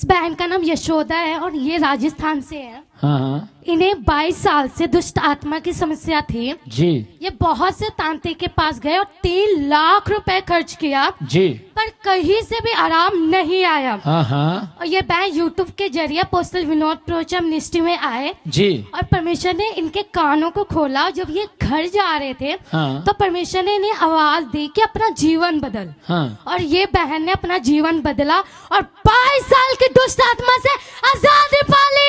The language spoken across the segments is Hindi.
इस बहन का नाम यशोदा है और ये राजस्थान से है। हाँ हाँ इन्हें 22 साल से दुष्ट आत्मा की समस्या थी जी ये बहुत से तांत्रिक के पास गए और 3 लाख रुपए खर्च किया जी पर कहीं से भी आराम नहीं आया। हाँ हाँ और ये बहन यूट्यूब के जरिए अपोस्टल विनोद प्रोचम मिनिस्ट्री में आए जी और परमेश्वर ने इनके कानों को खोला। जब ये घर जा रहे थे हाँ तो परमेश्वर ने इन्हें आवाज दी कि अपना जीवन बदल। हाँ और ये बहन ने अपना जीवन बदला और 22 साल की दुष्ट आत्मा से आजादी पाली।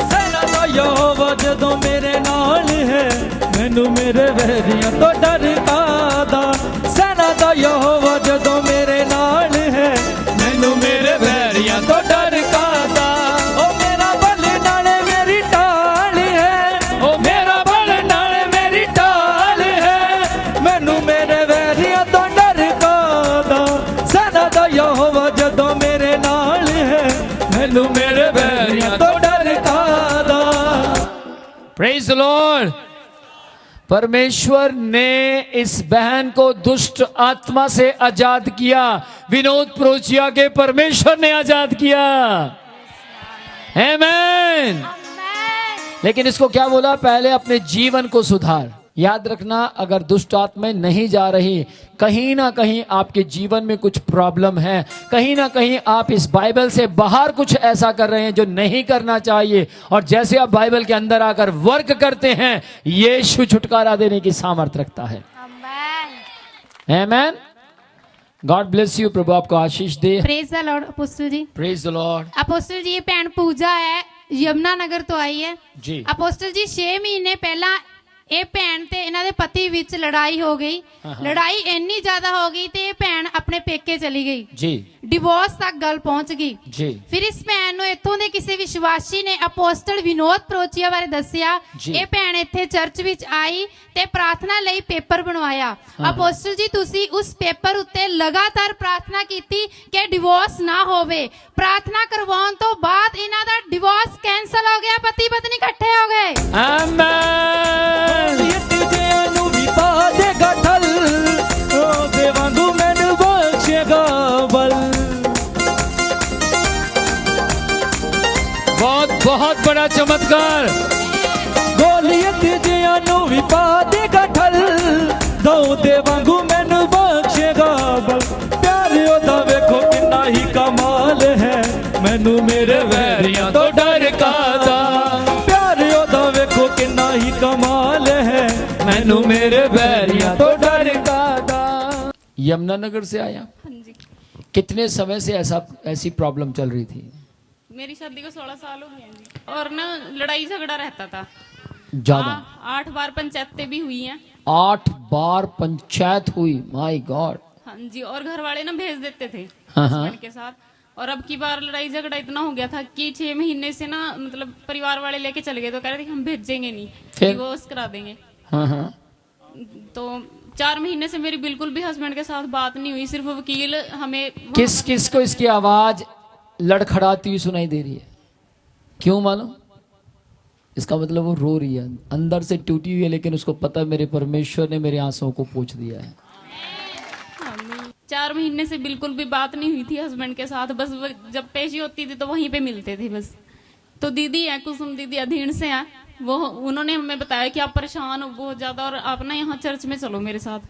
सेना दा यहोवा जदों मेरे नाल है मैनू मेरे वैरियां तो डर कादा। सेना दा यहोवा जदों मेरे नाल है मैनू मेरे वैरियां तो डर कादा। ओ मेरा बल नाले मेरी टाल है ओ मेरा बल नाले मेरी टाल है मैनू मेरे वैरियां तो डर कादा। सेना दा यहोवा जदों मेरे नाल है मैनू मेरे वैरियां तो डर कादा। Praise the Lord. परमेश्वर ने इस बहन को दुष्ट आत्मा से आजाद किया। विनोद प्रोचिया के परमेश्वर ने आजाद किया। आमेन। लेकिन इसको क्या बोला? पहले अपने जीवन को सुधार। याद रखना, अगर दुष्ट आत्माएं नहीं जा रही, कहीं ना कहीं आपके जीवन में कुछ प्रॉब्लम है, कहीं ना कहीं आप इस बाइबल से बाहर कुछ ऐसा कर रहे हैं जो नहीं करना चाहिए। और जैसे आप बाइबल के अंदर आकर वर्क करते हैं, यीशु छुटकारा देने की सामर्थ रखता है। आमेन। God bless you. प्रभु आपको आशीष दे। Praise the Lord apostle ji. Praise the Lord. Apostle ji, ये भैन पूजा है, यमुना नगर तो आई है जी। अपोस्टल जी 6 महीने पहला ਇਹ ਭੈਣ ਤੇ ਇਹਨਾਂ ਦੇ ਪਤੀ ਵਿੱਚ ਲੜਾਈ ਹੋ ਗਈ। ਲੜਾਈ ਇੰਨੀ ਜ਼ਿਆਦਾ ਹੋ ਗਈ ਤੇ ਇਹ ਭੈਣ ਆਪਣੇ ਪੇਕੇ ਚਲੀ ਗਈ ਜੀ। ਡਿਵੋਰਸ ਤੱਕ ਗੱਲ ਪਹੁੰਚ ਗਈ ਜੀ। ਫਿਰ ਇਸ ਭੈਣ ਨੂੰ ਇੱਥੋਂ ਦੇ ਕਿਸੇ ਵਿਸ਼ਵਾਸੀ ਨੇ ਅਪੋਸਟਲ ਵਿਨੋਦ ਪ੍ਰੋਚੀਆ ਬਾਰੇ ਦੱਸਿਆ। ਇਹ ਭੈਣ ਇੱਥੇ ਚਰਚ ਵਿੱਚ ਆਈ ਤੇ ਪ੍ਰਾਰਥਨਾ ਲਈ ਪੇਪਰ ਬਣਵਾਇਆ। ਅਪੋਸਟਲ ਜੀ, ਤੁਸੀਂ ਉਸ ਪੇਪਰ ਉੱਤੇ ਲਗਾਤਾਰ ਪ੍ਰਾਰਥਨਾ ਕੀਤੀ ਕਿ ਡਿਵੋਰਸ ਨਾ ਹੋਵੇ। ਪ੍ਰਾਰਥਨਾ ਕਰਵਾਉਣ ਤੋਂ ਬਾਅਦ ਇਹਨਾਂ ਦਾ ਡਿਵੋਰਸ ਕੈਂਸਲ ਹੋ ਗਿਆ, ਪਤੀ ਪਤਨੀ ਇਕੱਠੇ ਹੋ ਗਏ। ਆਮੇਨ। ਨੂੰ ਵੀ ਪਾ ਦੇਗਾ ਠਲ, ਉਹਦੇ ਵਾਂਗੂ ਮੈਨੂੰ ਬਖਸ਼ੇਗਾ ਬਲ। बहुत बड़ा चमत्कार। गोलियत जियां नू भी पा देगा ठल, दौदे वांगू मैनू बख्शेगा बल। प्यार ओदा वेखो किन्ना ही कमाल है, मैनू मेरे वैरियां तो डर कादा। प्यार ओदा वेखो किन्ना ही कमाल है, मैनू मेरे वैरियां तो डर कादा। यमुनानगर से आया। हाँ जी। कितने समय से ऐसी प्रॉब्लम चल रही थी? मेरी शादी को 16 साल हो गए हैं जी। और ना लड़ाई झगड़ा रहता था ज्यादा। 8 बार पंचायतें भी हुई हैं। 8 बार पंचायत हुई। My God. हाँ जी। और घर वाले ना भेज देते थे हाँ। हस्बैंड के साथ। और अब की बार लड़ाई झगड़ा इतना हो गया था कि 6 महीने से ना मतलब परिवार वाले लेके चले गए, तो कह रहे थे हम भेजेंगे नहीं, फिर? डिवोर्स करा देंगे। हाँ। तो 4 महीने से मेरी बिल्कुल भी हस्बैंड के साथ बात नहीं हुई। सिर्फ वकील हमें किस किस को इसकी आवाज लड़खड़ाती हुई सुनाई दे रही है? क्यों मालूम? इसका मतलब वो रो रही है, अंदर से टूटी हुई है, लेकिन उसको पता है मेरे परमेश्वर ने मेरे आंसुओं को पोंछ दिया है। 4 महीने से बिल्कुल भी बात नहीं हुई थी हस्बैंड के साथ। बस जब पेशी होती थी तो वहीं पे मिलते थे बस। तो दीदी है, कुसुम दीदी अधीन से है, वो उन्होंने हमें बताया कि आप परेशान हो बहुत ज्यादा और आप ना यहाँ चर्च में चलो मेरे साथ।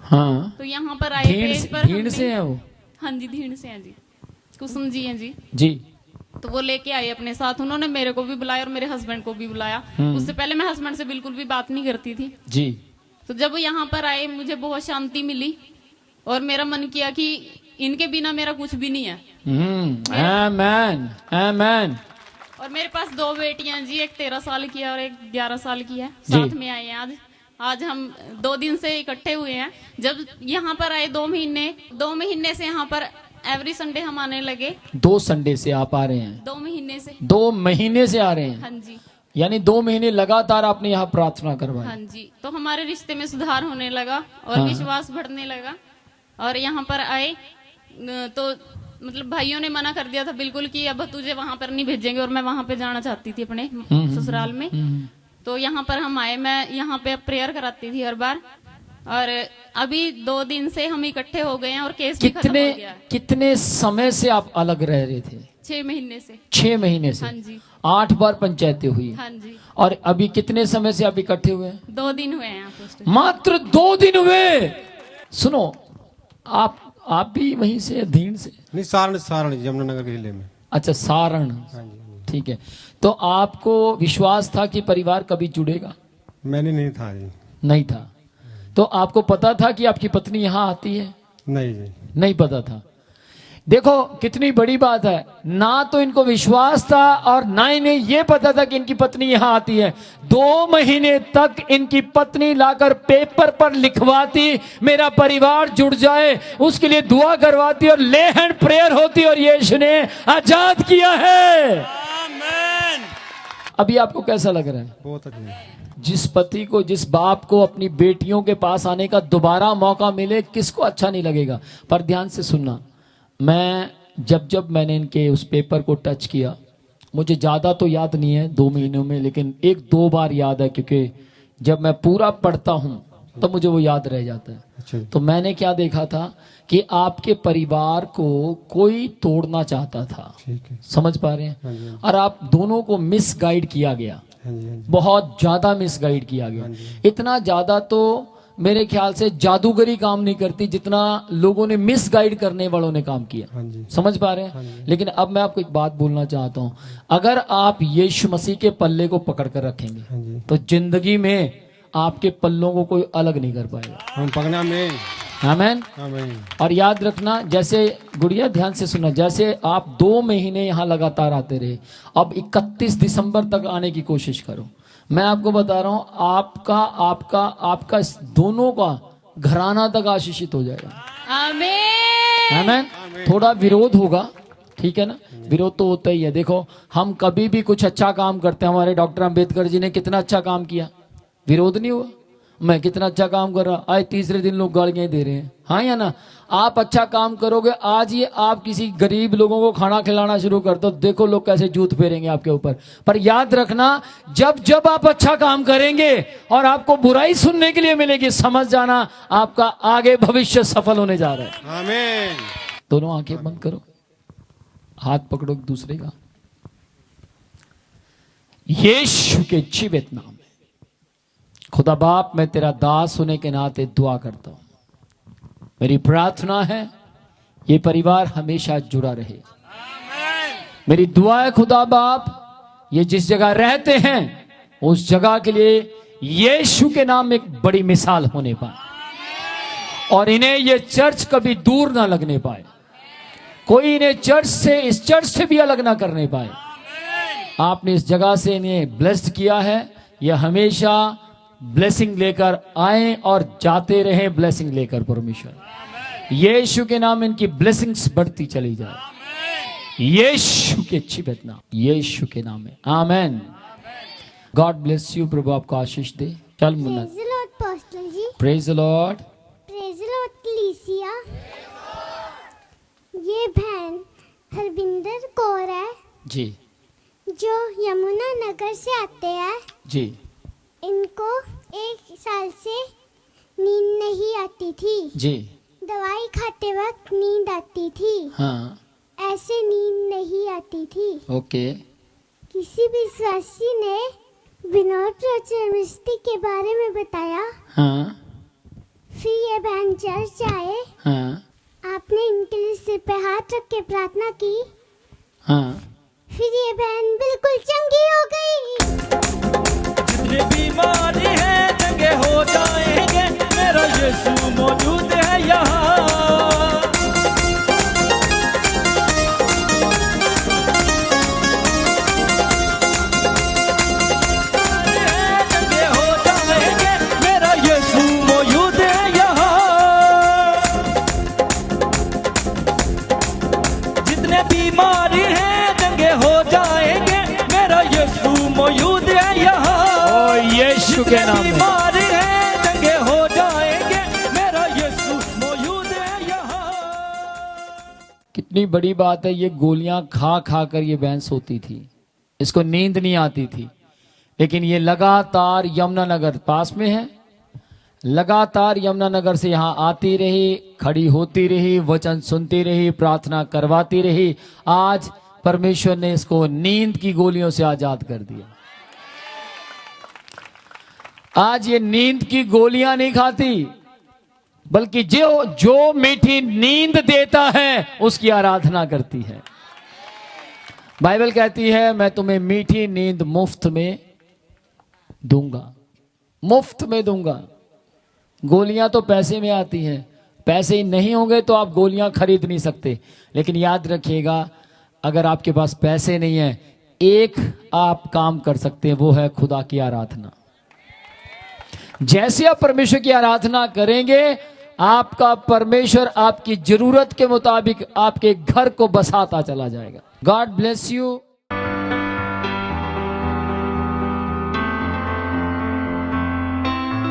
हाँ। तो यहाँ पर आए पेज पर धीण से है वो? हाँ जी, धीण से है जी। कुसुम जी हैं जी। जी। तो वो लेके आए अपने साथ। उन्होंने मेरे को भी बुलाया और मेरे हस्बैंड को भी बुलाया। उससे पहले मैं हस्बैंड से बिल्कुल भी बात नहीं करती थी जी। तो जब यहाँ पर आए मुझे बहुत शांति मिली और मेरा मन किया कि इनके बिना मेरा कुछ भी नहीं है। आमेन। आमेन। और मेरे पास 2 बेटियां जी, एक 13 साल की है और एक 11 साल की है। जी। साथ में आए हैं आज हम 2 दिन से इकट्ठे हुए हैं। जब यहाँ पर आए 2 महीने से यहाँ पर एवरी संडे हम आने लगे। 2 संडे से आप आ रहे हैं? 2 महीने से। 2 महीने से आ रहे हैं? हाँ जी। यानी 2 महीने लगातार आपने यहाँ प्रार्थना करवाई? हाँ जी। तो हमारे रिश्ते में सुधार होने लगा और हाँ। विश्वास बढ़ने लगा। और यहाँ पर आए तो मतलब भाइयों ने मना कर दिया था बिल्कुल कि अब तुझे वहां पर नहीं भेजेंगे, और मैं वहां पे जाना चाहती थी अपने ससुराल में। तो यहाँ पर हम आए, मैं यहाँ पे प्रेयर कराती थी हर बार। और अभी 2 दिन से हम इकट्ठे हो गए हैं और केस भी खत्म कितने हो गया। कितने समय से आप अलग रह रहे थे? 6 महीने से। 6 महीने से। हाँ जी। 8 बार पंचायतें हुई। हाँ जी। और अभी कितने समय से आप इकट्ठे हुए? 2 दिन हुए हैं अपोस्टल। मात्र 2 दिन हुए। सुनो, आप भी वहीं से, अधीन से? नहीं, सारण यमुनानगर के जिले में। अच्छा, सारण। हाँ जी। ठीक है। तो आपको विश्वास था कि परिवार कभी जुड़ेगा? मैंने नहीं था जी। नहीं था। तो आपको पता था कि आपकी पत्नी यहाँ आती है? नहीं जी। नहीं पता था। देखो कितनी बड़ी बात है, ना तो इनको विश्वास था और ना इन्हें यह पता था कि इनकी पत्नी यहां आती है। 2 महीने तक इनकी पत्नी लाकर पेपर पर लिखवाती, मेरा परिवार जुड़ जाए, उसके लिए दुआ करवाती और ले हैंड प्रेयर होती, और यीशु ने आजाद किया है। आमीन। अभी आपको कैसा लग रहा है? बहुत अच्छा। जिस पति को, जिस बाप को अपनी बेटियों के पास आने का दोबारा मौका मिले, किसको अच्छा नहीं लगेगा? पर ध्यान से सुनना, मैं जब मैंने इनके उस पेपर को टच किया, मुझे ज़्यादा तो याद नहीं है 2 महीनों में, लेकिन 1-2 बार याद है, क्योंकि जब मैं पूरा पढ़ता हूँ तो मुझे वो याद रह जाता है। अच्छा। तो मैंने क्या देखा था कि आपके परिवार को कोई तोड़ना चाहता था। ठीक है। समझ पा रहे हैं? हाँ जी। और आप दोनों को मिसगाइड किया गया। हाँ जी। हाँ जी। बहुत ज्यादा मिसगाइड किया गया। इतना ज्यादा तो मेरे ख्याल से जादूगरी काम नहीं करती जितना लोगों ने मिसगाइड करने वालों ने काम किया। हाँ जी। समझ पा रहे हैं? लेकिन अब मैं आपको एक बात बोलना चाहता हूं, अगर आप यीशु मसीह के पल्ले को पकड़ कर रखेंगे हाँ जी। तो जिंदगी में आपके पल्लों को कोई अलग नहीं कर पाएगा। हम पकड़ना में। आमीन। आमीन। और याद रखना, जैसे गुड़िया ध्यान से सुना, जैसे आप 2 महीने यहाँ लगातार आते रहे, अब 31 दिसंबर तक आने की कोशिश करो। मैं आपको बता रहा हूं, आपका इस दोनों का घराना तक आशीषित हो जाएगा। आमीन। आमीन। थोड़ा विरोध होगा, ठीक है ना? विरोध तो होता ही है। देखो, हम कभी भी कुछ अच्छा काम करते हैं, हमारे डॉक्टर अंबेडकर जी ने कितना अच्छा काम किया, विरोध नहीं हुआ। मैं कितना अच्छा काम कर रहा, आज तीसरे दिन लोग गालियां दे रहे हैं, हाँ या ना? आप अच्छा काम करोगे, आज ये आप किसी गरीब लोगों को खाना खिलाना शुरू कर दो, देखो लोग कैसे जूत फेरेंगे आपके ऊपर। पर याद रखना, जब आप अच्छा काम करेंगे और आपको बुराई सुनने के लिए मिलेगी, समझ जाना आपका आगे भविष्य सफल होने जा रहा है। आमीन। दोनों आंखें बंद करो, हाथ पकड़ो एक दूसरे का। यीशु के जीवित नाम में खुदा बाप, मैं तेरा दास होने के नाते दुआ करता हूं, मेरी प्रार्थना है ये परिवार हमेशा जुड़ा रहे। मेरी दुआ है खुदा बाप, ये जिस जगह रहते हैं उस जगह के लिए यीशु के नाम में एक बड़ी मिसाल होने पाए, और इन्हें ये चर्च कभी दूर ना लगने पाए, कोई इन्हें इस चर्च से भी अलग ना करने पाए। आपने इस जगह से इन्हें ब्लेस्ड किया है, यह हमेशा ब्लेसिंग लेकर आए और जाते रहे ब्लेसिंग लेकर। परमेश्वर यीशु के नाम इनकी ब्लेसिंग्स बढ़ती चली जाए, यीशु के जीवित नाम, यीशु के नाम में, आमेन। God bless you. प्रभु आपको आशीष दे। चल मुन्ना। Praise the Lord pastor ji. Praise the Lord. Praise the Lord कलीसिया। ये बहन हरविंदर कौर है जी जो यमुना नगर से आते हैं। जी। इनको 1 साल से नींद नहीं आती थी जी। दवाई खाते वक्त नींद आती थी। हाँ। ऐसे नींद नहीं आती थी। ओके। किसी विश्वासी ने विनोद प्रचुरमस्ती के बारे में बताया। हाँ। फिर ये बहन चर्च आए। हाँ। आपने इनके लिए सिर पे हाथ रख के प्रार्थना की। हाँ। फिर ये बहन बिल्कुल चंगी हो गई। जितने बीमार हैं चंगे हो जाएंगे, मेरा यीशु मौजूद है यहाँ। चंगे हो जाएंगे, मेरा यीशु मौजूद है यहाँ। जितने बीमार हैं चंगे हो जाएंगे, मेरा यीशु मौजूद है यहाँ। यीशु के नाम में बीमार हैं चंगे हो जाएंगे, मेरा यीशु मौजूद है यहाँ। कितनी बड़ी बात है, ये गोलियां खा खा कर ये बहन सोती थी, इसको नींद नहीं आती थी, लेकिन ये लगातार यमुनानगर पास में है, लगातार यमुनानगर से यहाँ आती रही, खड़ी होती रही, वचन सुनती रही, प्रार्थना करवाती रही। आज परमेश्वर ने इसको नींद की गोलियों से आजाद कर दिया। आज ये नींद की गोलियां नहीं खाती, बल्कि जो मीठी नींद देता है उसकी आराधना करती है। बाइबल कहती है मैं तुम्हें मीठी नींद मुफ्त में दूंगा, मुफ्त में दूंगा। गोलियां तो पैसे में आती हैं, पैसे ही नहीं होंगे तो आप गोलियां खरीद नहीं सकते। लेकिन याद रखिएगा, अगर आपके पास पैसे नहीं है, एक आप काम कर सकते हैं, वो है खुदा की आराधना। जैसे आप परमेश्वर की आराधना करेंगे, आपका परमेश्वर आपकी जरूरत के मुताबिक आपके घर को बसाता चला जाएगा। God bless you.